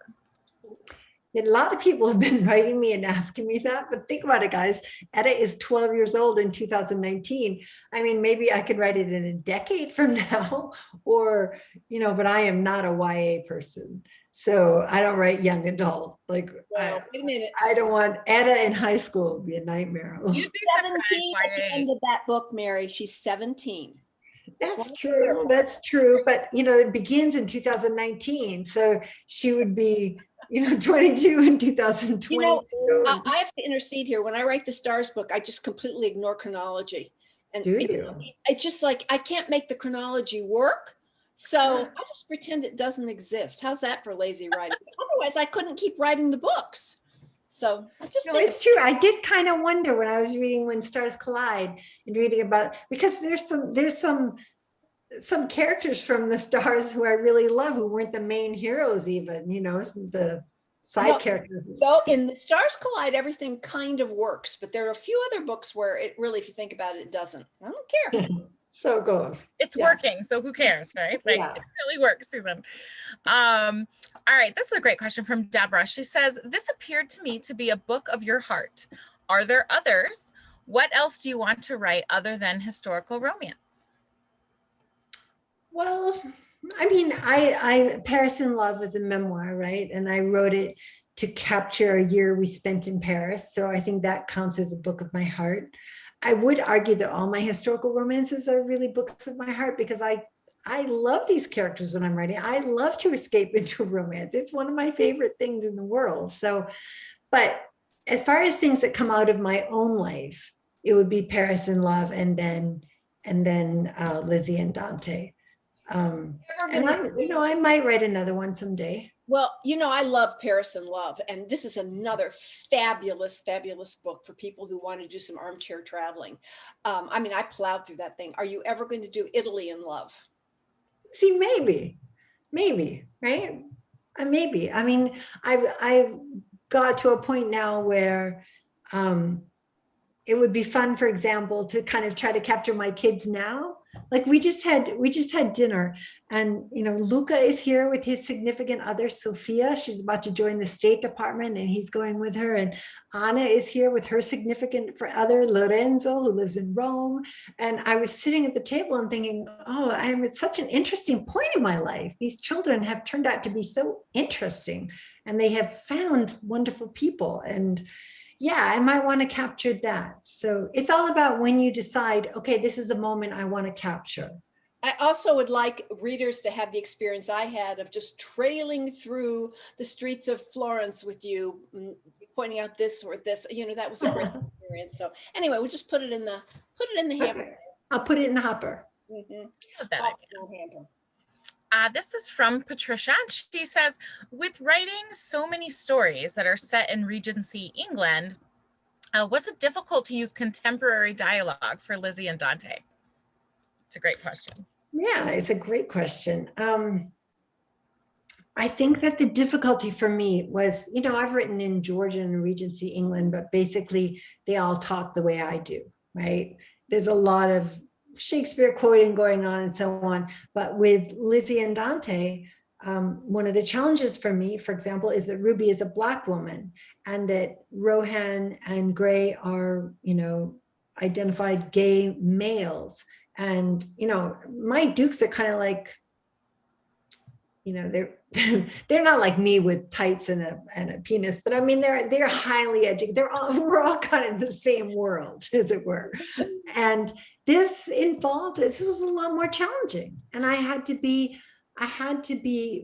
[SPEAKER 3] A lot of people have been writing me and asking me that, but think about it, guys. Etta is 12 years old in 2019. I mean, maybe I could write it in a decade from now, or, but I am not a YA person. So I don't write young adult. Wait a minute. I don't want Etta in high school. It'd be a nightmare.
[SPEAKER 2] She's 17 at the end of that book, Mary. She's 17.
[SPEAKER 3] That's true. That's true. But, it begins in 2019. So she would be, 22 in 2022.
[SPEAKER 2] I have to intercede here. When I write the Stars book, I just completely ignore chronology. And
[SPEAKER 3] do you?
[SPEAKER 2] It's just like, I can't make the chronology work. So I just pretend it doesn't exist. How's that for lazy writing? Otherwise, I couldn't keep writing the books. So I just think
[SPEAKER 3] it's true. I did kind of wonder when I was reading When Stars Collide and reading about, because there's some characters from the Stars who I really love who weren't the main heroes even, the side characters.
[SPEAKER 2] So in the Stars Collide, everything kind of works, but there are a few other books where it really, if you think about it, it doesn't. I don't care.
[SPEAKER 3] So it goes.
[SPEAKER 1] It's working, so who cares, right? It really works, Susan. All right, this is a great question from Deborah. She says, this appeared to me to be a book of your heart. Are there others? What else do you want to write other than historical romance?
[SPEAKER 3] Well, I mean, I Paris in Love was a memoir, right? And I wrote it to capture a year we spent in Paris. So I think that counts as a book of my heart. I would argue that all my historical romances are really books of my heart because I love these characters when I'm writing. I love to escape into romance. It's one of my favorite things in the world. So, but as far as things that come out of my own life, it would be Paris in Love and then Lizzie and Dante. And I might write another one someday.
[SPEAKER 2] Well, I love Paris in Love, and this is another fabulous, fabulous book for people who want to do some armchair traveling. I mean, I plowed through that thing. Are you ever going to do Italy in Love?
[SPEAKER 3] See, maybe, right? Maybe. I mean, I've got to a point now where it would be fun, for example, to kind of try to capture my kids now. Like we just had dinner, and Luca is here with his significant other, Sophia. She's about to join the State Department, and he's going with her. And Anna is here with her significant other, Lorenzo, who lives in Rome. And I was sitting at the table and thinking, oh, I'm at such an interesting point in my life. These children have turned out to be so interesting, and they have found wonderful people. And yeah, I might want to capture that. So it's all about when you decide, okay, this is a moment I want to capture.
[SPEAKER 2] I also would like readers to have the experience I had of just trailing through the streets of Florence with you, pointing out this or this. That was a great experience. So anyway, we'll just put it in the hamper.
[SPEAKER 3] I'll put it in the hopper.
[SPEAKER 2] Mm-hmm.
[SPEAKER 1] This is from Patricia. She says, with writing so many stories that are set in Regency England, was it difficult to use contemporary dialogue for Lizzie and Dante? It's a great question.
[SPEAKER 3] Yeah, it's a great question. I think that the difficulty for me was, I've written in Georgian and Regency England, but basically they all talk the way I do, right? There's a lot of Shakespeare quoting going on and so on. But with Lizzie and Dante, one of the challenges for me, for example, is that Ruby is a Black woman and that Rohan and Gray are, identified gay males. And, my dukes are kind of like, they're not like me with tights and a penis, but I mean, they're highly educated. We're all kind of the same world, as it were. And this was a lot more challenging. And I had to be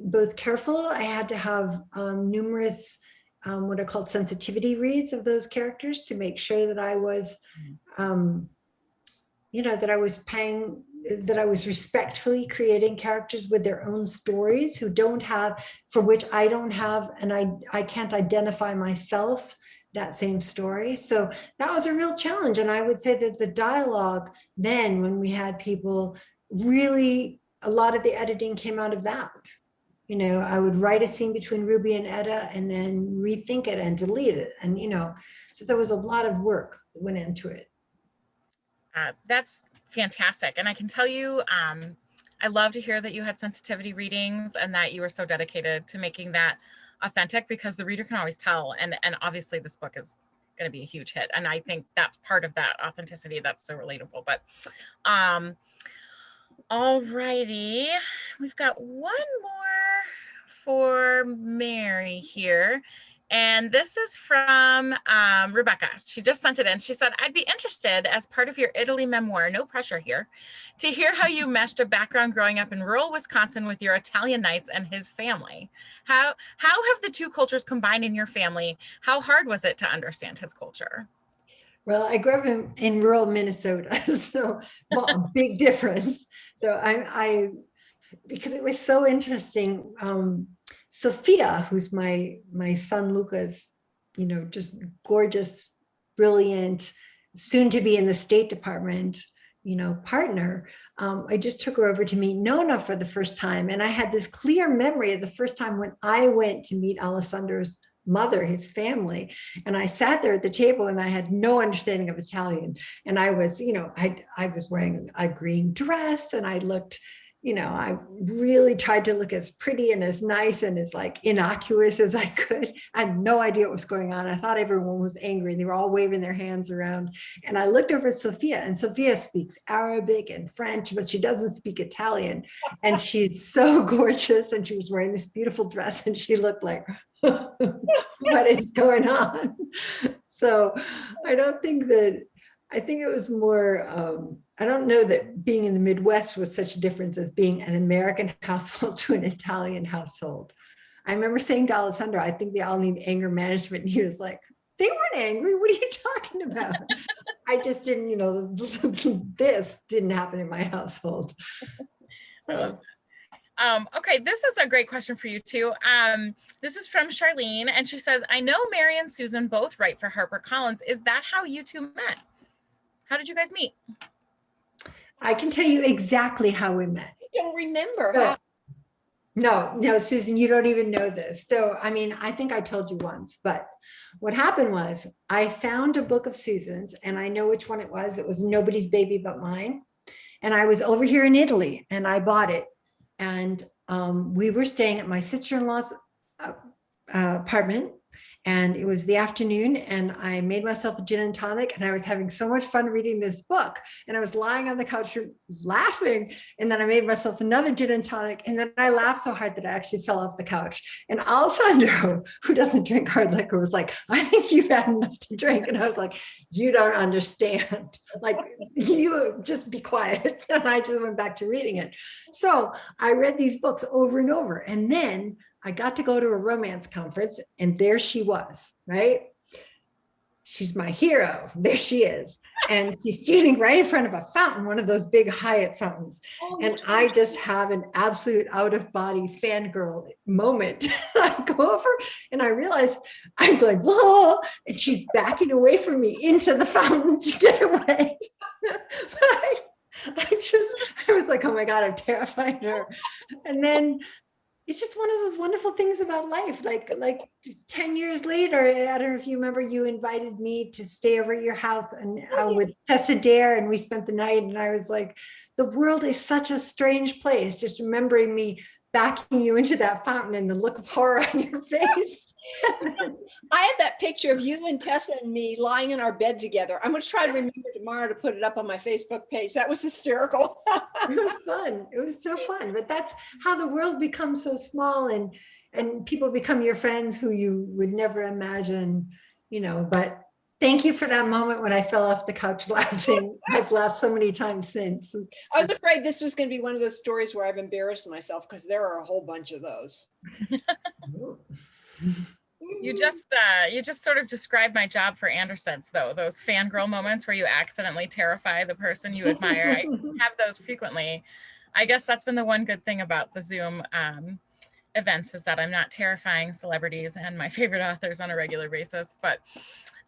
[SPEAKER 3] both careful. I had to have numerous what are called sensitivity reads of those characters to make sure that I was, that I was respectfully creating characters with their own stories for which I don't have, and I can't identify myself that same story. So that was a real challenge. And I would say that the dialogue then, when we had people, really a lot of the editing came out of that. I would write a scene between Ruby and Etta and then rethink it and delete it. And, so there was a lot of work that went into it.
[SPEAKER 1] That's fantastic. And I can tell you, I love to hear that you had sensitivity readings and that you were so dedicated to making that authentic, because the reader can always tell. And obviously this book is going to be a huge hit. And I think that's part of that authenticity that's so relatable. But all righty, we've got one more for Mary here. And this is from Rebecca. She just sent it in. She said, I'd be interested, as part of your Italy memoir, no pressure here, to hear how you meshed a background growing up in rural Wisconsin with your Italian Knights and his family. How have the two cultures combined in your family? How hard was it to understand his culture?
[SPEAKER 3] Well, I grew up in rural Minnesota, so a big difference. So because it was so interesting. Sophia, who's my son Luca's, just gorgeous, brilliant, soon to be in the State Department, partner. I just took her over to meet Nona for the first time. And I had this clear memory of the first time when I went to meet Alessandro's mother, his family. And I sat there at the table and I had no understanding of Italian. And I was, I was wearing a green dress and I looked I really tried to look as pretty and as nice and as like innocuous as I could. I had no idea what was going on. I thought everyone was angry. They were all waving their hands around. And I looked over at Sophia, and Sophia speaks Arabic and French, but she doesn't speak Italian. And she's so gorgeous. And she was wearing this beautiful dress, and she looked like, what is going on? So I don't think that, I think it was more, I don't know that being in the Midwest was such a difference as being an American household to an Italian household. I remember saying to Alessandro, I think they all need anger management. And he was like, they weren't angry. What are you talking about? I just didn't, this didn't happen in my household.
[SPEAKER 1] Okay, this is a great question for you too. This is from Charlene, and she says, I know Mary and Susan both write for HarperCollins. Is that how you two met? How did you guys meet?
[SPEAKER 3] I can tell you exactly how we met.
[SPEAKER 2] I don't remember.
[SPEAKER 3] So, no, Susan, you don't even know this. So, I mean, I think I told you once, but what happened was I found a book of Susan's, and I know which one it was. It was Nobody's Baby But Mine. And I was over here in Italy, and I bought it. And we were staying at my sister-in-law's apartment, and it was the afternoon, and I made myself a gin and tonic, and I was having so much fun reading this book, and I was lying on the couch laughing, and then I made myself another gin and tonic, and then I laughed so hard that I actually fell off the couch. And Alessandro, who doesn't drink hard liquor, was like, I think you've had enough to drink. And I was like, you don't understand. Like, you just be quiet. And I just went back to reading it. So I read these books over and over, and then I got to go to a romance conference, and there she was, right? She's my hero. There she is. And she's standing right in front of a fountain, one of those big Hyatt fountains. And I just have an absolute out of body fangirl moment. I go over and I realize I'm like, whoa, and she's backing away from me into the fountain to get away. But I was like, oh my God, I'm terrified her. And then it's just one of those wonderful things about life. Like 10 years later, I don't know if you remember, you invited me to stay over at your house, and with Tessa Dare, and we spent the night, and I was like, the world is such a strange place. Just remembering me backing you into that fountain and the look of horror on your face.
[SPEAKER 2] I have that picture of you and Tessa and me lying in our bed together. I'm going to try to remember tomorrow to put it up on my Facebook page. That was hysterical.
[SPEAKER 3] It was fun. It was so fun. But that's how the world becomes so small, and people become your friends who you would never imagine, but thank you for that moment when I fell off the couch laughing. I've laughed so many times since.
[SPEAKER 2] I was afraid this was going to be one of those stories where I've embarrassed myself, because there are a whole bunch of those.
[SPEAKER 1] You just sort of described my job for Andersons, though. Those fangirl moments where you accidentally terrify the person you admire. I have those frequently. I guess that's been the one good thing about the Zoom events, is that I'm not terrifying celebrities and my favorite authors on a regular basis. But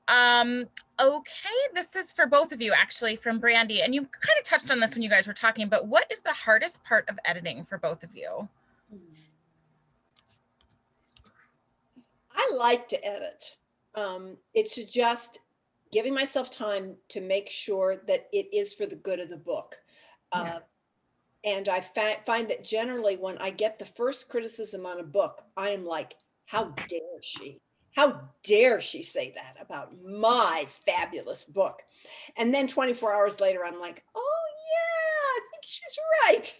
[SPEAKER 1] okay, this is for both of you, actually, from Brandy. And you kind of touched on this when you guys were talking, but what is the hardest part of editing for both of you?
[SPEAKER 2] I like to edit. It's just giving myself time to make sure that it is for the good of the book. And I find that generally when I get the first criticism on a book, I am like, how dare she? How dare she say that about my fabulous book? And then 24 hours later, I'm like, oh yeah, I think she's right.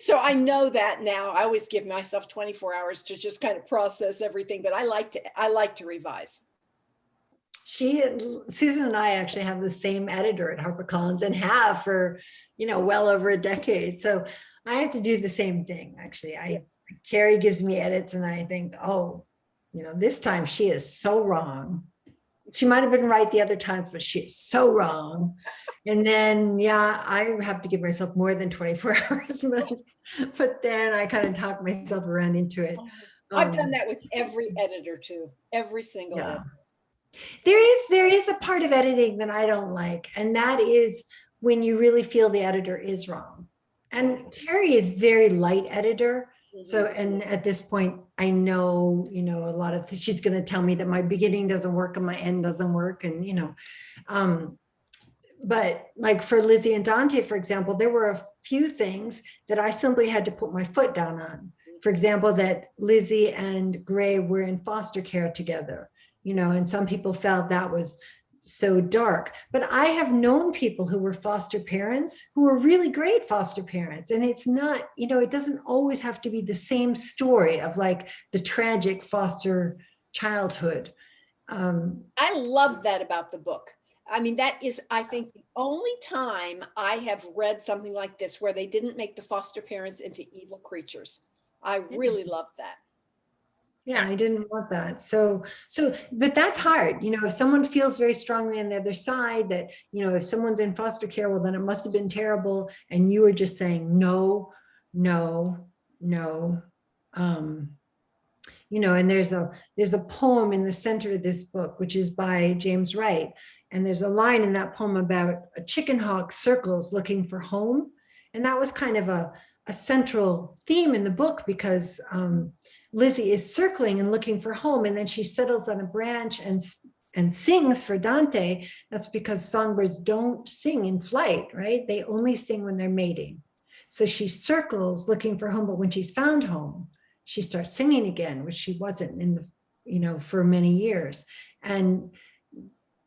[SPEAKER 2] So I know that now. I always give myself 24 hours to just kind of process everything, but I like to revise.
[SPEAKER 3] Susan and I actually have the same editor at HarperCollins, and have for, well over a decade. So I have to do the same thing. Actually, Carrie gives me edits, and I think, oh, this time she is so wrong. She might have been right the other times, but she is so wrong. And then, I have to give myself more than 24 hours, but then I kind of talk myself around into it.
[SPEAKER 2] I've done that with every editor too, every single editor.
[SPEAKER 3] There is a part of editing that I don't like, and that is when you really feel the editor is wrong. And Carrie is very light editor. So, and at this point, I know, a lot of she's going to tell me that my beginning doesn't work and my end doesn't work. And, but like for Lizzie and Dante, for example, there were a few things that I simply had to put my foot down on. For example, that Lizzie and Gray were in foster care together, and some people felt that was so dark. But I have known people who were foster parents who were really great foster parents. And it's not, it doesn't always have to be the same story of like the tragic foster childhood.
[SPEAKER 2] I love that about the book. I mean, that is, I think, the only time I have read something like this where they didn't make the foster parents into evil creatures. I really love that.
[SPEAKER 3] Yeah, I didn't want that. But that's hard. If someone feels very strongly on the other side that, if someone's in foster care, well, then it must have been terrible. And you were just saying, no, no, no. And there's a poem in the center of this book, which is by James Wright. And there's a line in that poem about a chicken hawk circles looking for home. And that was kind of a central theme in the book because Lizzie is circling and looking for home. And then she settles on a branch and sings for Dante. That's because songbirds don't sing in flight, right? They only sing when they're mating. So she circles looking for home, but when she's found home, she starts singing again, which she wasn't in for many years. And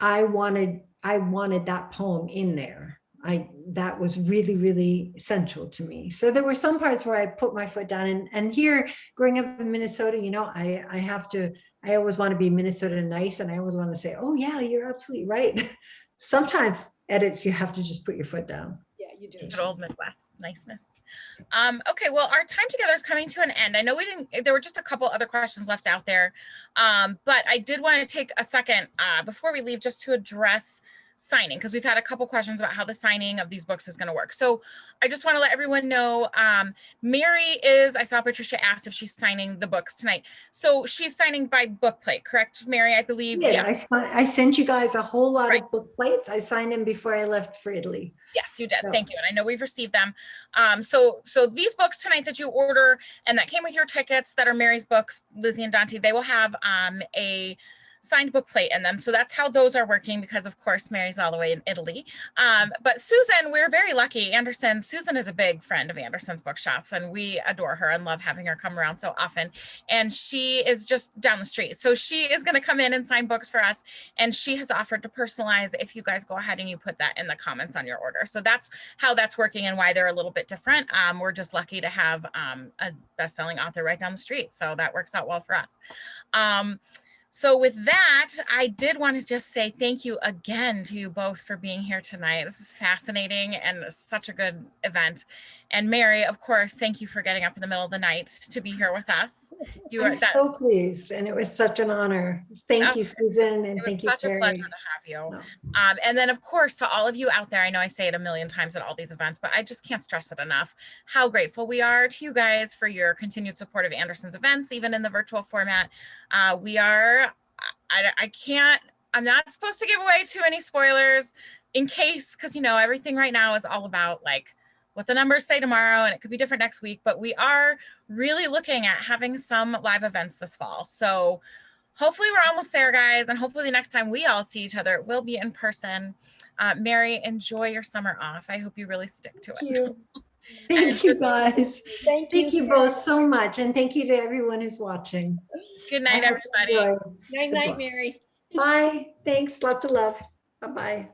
[SPEAKER 3] I wanted that poem in there. That was really, really essential to me. So there were some parts where I put my foot down, and here growing up in Minnesota, I always want to be Minnesota nice. And I always want to say, oh yeah, you're absolutely right. Sometimes edits, you have to just put your foot down.
[SPEAKER 2] Yeah, you do.
[SPEAKER 1] Good old Midwest niceness. Okay, well, our time together is coming to an end. I know there were just a couple other questions left out there, but I did want to take a second before we leave just to address signing, because we've had a couple questions about how the signing of these books is going to work. So I just want to let everyone know, I saw Patricia asked if she's signing the books tonight. So she's signing by book plate, correct, Mary? I believe.
[SPEAKER 3] Yeah,
[SPEAKER 1] yes.
[SPEAKER 3] I sent you guys a whole lot of book plates. I signed them before I left for Italy.
[SPEAKER 1] Yes, you did. Thank you. And I know we've received them. So these books tonight that you order and that came with your tickets that are Mary's books, Lizzie and Dante, they will have a signed book plate in them. So that's how those are working, because of course Mary's all the way in Italy. But Susan, we're very lucky. Susan is a big friend of Anderson's Bookshops, and we adore her and love having her come around so often. And she is just down the street. So she is going to come in and sign books for us. And she has offered to personalize if you guys go ahead and you put that in the comments on your order. So that's how that's working and why they're a little bit different. We're just lucky to have a best-selling author right down the street. So that works out well for us. So with that, I did want to just say thank you again to you both for being here tonight. This is fascinating and such a good event. And Mary, of course, thank you for getting up in the middle of the night to be here with us.
[SPEAKER 3] I'm so pleased, and it was such an honor. Thank you, Susan, and thank you,
[SPEAKER 1] It was such a pleasure to have you. And then, of course, to all of you out there, I know I say it a million times at all these events, but I just can't stress it enough, how grateful we are to you guys for your continued support of Anderson's events, even in the virtual format. I'm not supposed to give away too many spoilers in case, because, everything right now is all about like what the numbers say tomorrow, and it could be different next week, but we are really looking at having some live events this fall. So hopefully we're almost there, guys. And hopefully the next time we all see each other, it will be in person. Mary, enjoy your summer off. I hope you really stick to it.
[SPEAKER 3] Thank you, guys. Thank you both so much. And thank you to everyone who's watching.
[SPEAKER 1] Good night, everybody.
[SPEAKER 2] Night, Mary.
[SPEAKER 3] Bye. Thanks. Lots of love. Bye-bye.